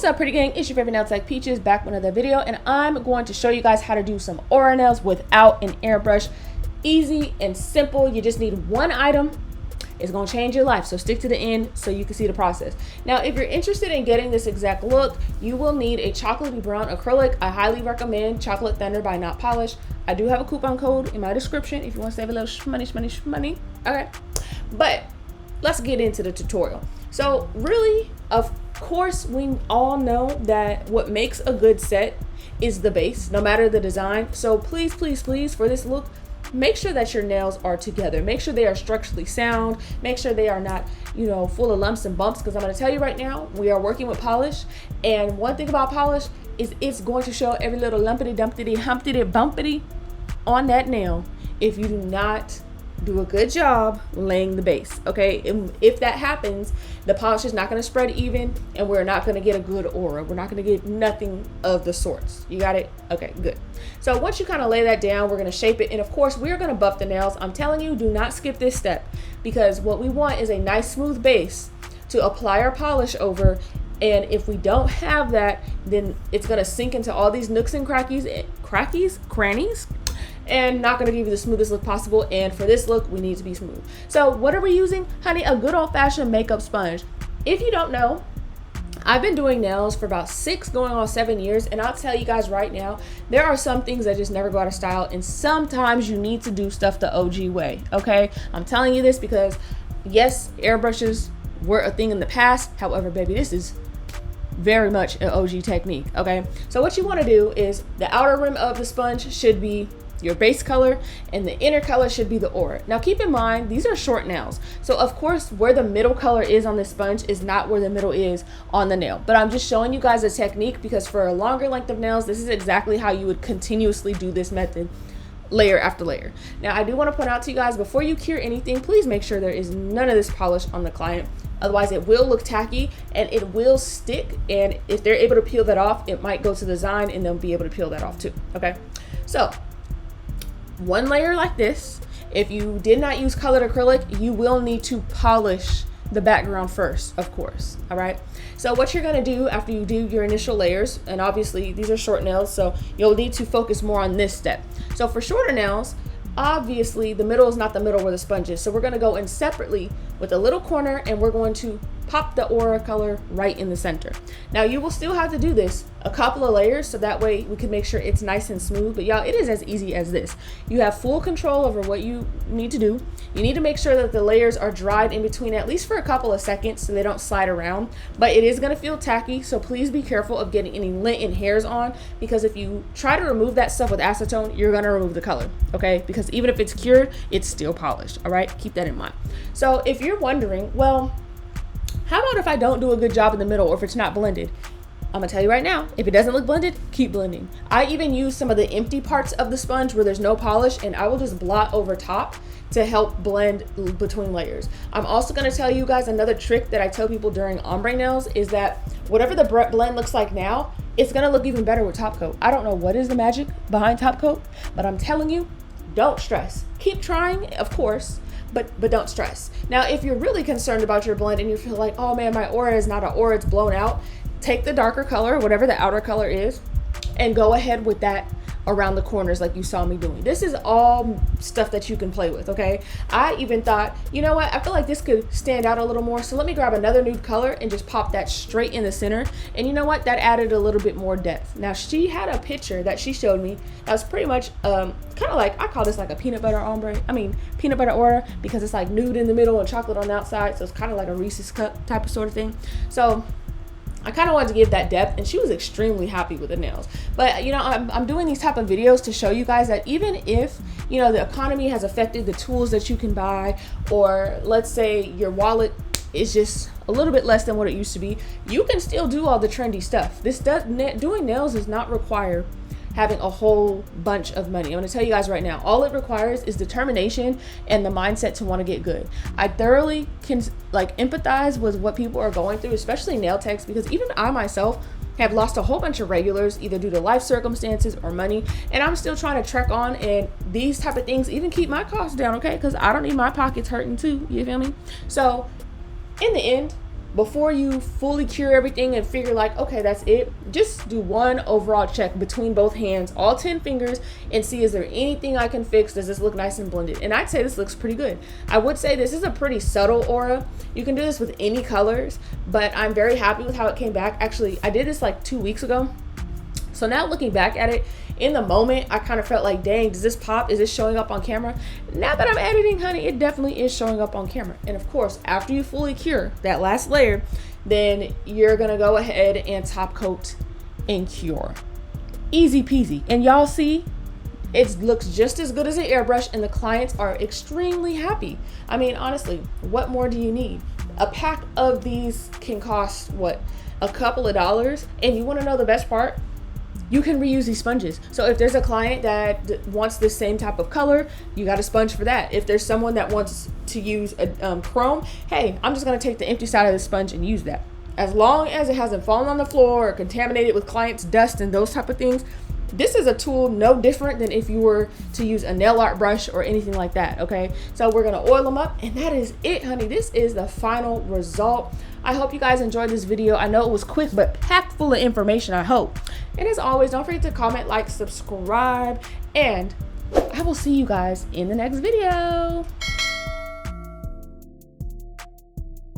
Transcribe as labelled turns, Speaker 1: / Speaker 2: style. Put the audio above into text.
Speaker 1: up, pretty gang? It's your favorite nail tech Peaches, back with another video, and I'm going to show you guys how to do some aura nails without an airbrush. Easy and simple. You just need one item. It's going to change your life, so stick to the end so you can see the process. Now, if you're interested in getting this exact look, you will need a chocolatey brown acrylic. I highly recommend Chocolate Thunder by Not Polish. I do have a coupon code in my description if you want to save a little shmoney. Okay, but let's get into the tutorial. So really, of course, we all know that what makes a good set is the base, no matter the design. So please, for this look, make sure that your nails are together. Make sure they are structurally sound. Make sure they are not, full of lumps and bumps, because I'm going to tell you right now, we are working with polish. And one thing about polish is it's going to show every little lumpity, dumpity, humpty, bumpity on that nail if you do not do a good job laying the base. Okay, and if that happens, the polish is not going to spread even, and we're not going to get a good aura. We're not going to get nothing of the sorts. You got it? Okay, good. So once you kind of lay that down, we're going to shape it, and of course we're going to buff the nails. I'm telling you, do not skip this step, because what we want is a nice smooth base to apply our polish over. And if we don't have that, then it's going to sink into all these nooks and crannies, and not going to give you the smoothest look possible. And for this look, we need to be smooth. So what are we using? Honey, a good old-fashioned makeup sponge. If you don't know, I've been doing nails for about 6 going on 7 years, and I'll tell you guys right now, there are some things that just never go out of style, and sometimes you need to do stuff the OG way. Okay, I'm telling you this because yes, airbrushes were a thing in the past. However, baby, this is very much an OG technique. Okay, so what you want to do is the outer rim of the sponge should be your base color, and the inner color should be the aura. Now keep in mind, these are short nails, so of course where the middle color is on the sponge is not where the middle is on the nail, but I'm just showing you guys a technique because for a longer length of nails, this is exactly how you would continuously do this method, layer after layer. Now I do want to point out to you guys, before you cure anything, please make sure there is none of this polish on the client. Otherwise it will look tacky and it will stick, and if they're able to peel that off, it might go to the design and they'll be able to peel that off too. Okay, so one layer like this. If you did not use colored acrylic, you will need to polish the background first, of course. All right, so what you're going to do after you do your initial layers, and obviously these are short nails, so you'll need to focus more on this step. So for shorter nails, obviously the middle is not the middle where the sponge is, so we're going to go in separately with a little corner, and we're going to pop the aura color right in the center. Now you will still have to do this a couple of layers, so that way we can make sure it's nice and smooth. But y'all, it is as easy as this. You have full control over what you need to do. You need to make sure that the layers are dried in between, at least for a couple of seconds, so they don't slide around. But it is going to feel tacky, so please be careful of getting any lint and hairs on, because if you try to remove that stuff with acetone, you're going to remove the color. Okay, because even if it's cured, it's still polished. All right, keep that in mind. So if you're wondering, well, how about if I don't do a good job in the middle, or if it's not blended? I'm gonna tell you right now, if it doesn't look blended, keep blending. I even use some of the empty parts of the sponge where there's no polish, and I will just blot over top to help blend between layers. I'm also gonna tell you guys another trick that I tell people during ombre nails is that whatever the blend looks like now, it's gonna look even better with top coat. I don't know what is the magic behind top coat, but I'm telling you, don't stress. Keep trying, of course, but don't stress. Now, if you're really concerned about your blend and you feel like, oh man, my aura is not an aura, it's blown out, take the darker color, whatever the outer color is, and go ahead with that around the corners like you saw me doing. This is all stuff that you can play with. Okay, I even thought, you know what, I feel like this could stand out a little more, so let me grab another nude color and just pop that straight in the center. And you know what, that added a little bit more depth. Now she had a picture that she showed me that was pretty much kind of like, I call this like a peanut butter aura, because it's like nude in the middle and chocolate on the outside, so it's kind of like a Reese's cup type of sort of thing. So I kind of wanted to give that depth, and she was extremely happy with the nails. But I'm doing these type of videos to show you guys that even if the economy has affected the tools that you can buy, or let's say your wallet is just a little bit less than what it used to be, you can still do all the trendy stuff. Doing nails does not require having a whole bunch of money. I'm gonna tell you guys right now, all it requires is determination and the mindset to want to get good. I thoroughly can empathize with what people are going through, especially nail techs, because even I myself have lost a whole bunch of regulars either due to life circumstances or money, and I'm still trying to trek on, and these type of things even keep my costs down, okay? Because I don't need my pockets hurting too, you feel me? So in the end, before you fully cure everything and figure like, okay, that's it, just do one overall check between both hands, all 10 fingers, and see, is there anything I can fix? Does this look nice and blended? And I'd say this looks pretty good. I would say this is a pretty subtle aura. You can do this with any colors, but I'm very happy with how it came back. Actually, I did this like 2 weeks ago. So now looking back at it, in the moment, I kind of felt like, dang, does this pop? Is this showing up on camera? Now that I'm editing, honey, it definitely is showing up on camera. And of course, after you fully cure that last layer, then you're gonna go ahead and top coat and cure. Easy peasy. And y'all see, it looks just as good as an airbrush, and the clients are extremely happy. I mean, honestly, what more do you need? A pack of these can cost, what, a couple of dollars? And you wanna know the best part? You can reuse these sponges. So if there's a client that wants the same type of color, you got a sponge for that. If there's someone that wants to use a chrome, hey, I'm just gonna take the empty side of the sponge and use that. As long as it hasn't fallen on the floor or contaminated with client's dust and those type of things, this is a tool no different than if you were to use a nail art brush or anything like that, okay? So we're gonna oil them up, and that is it, honey. This is the final result. I hope you guys enjoyed this video. I know it was quick, but packed full of information, I hope. And as always, don't forget to comment, like, subscribe, and I will see you guys in the next video.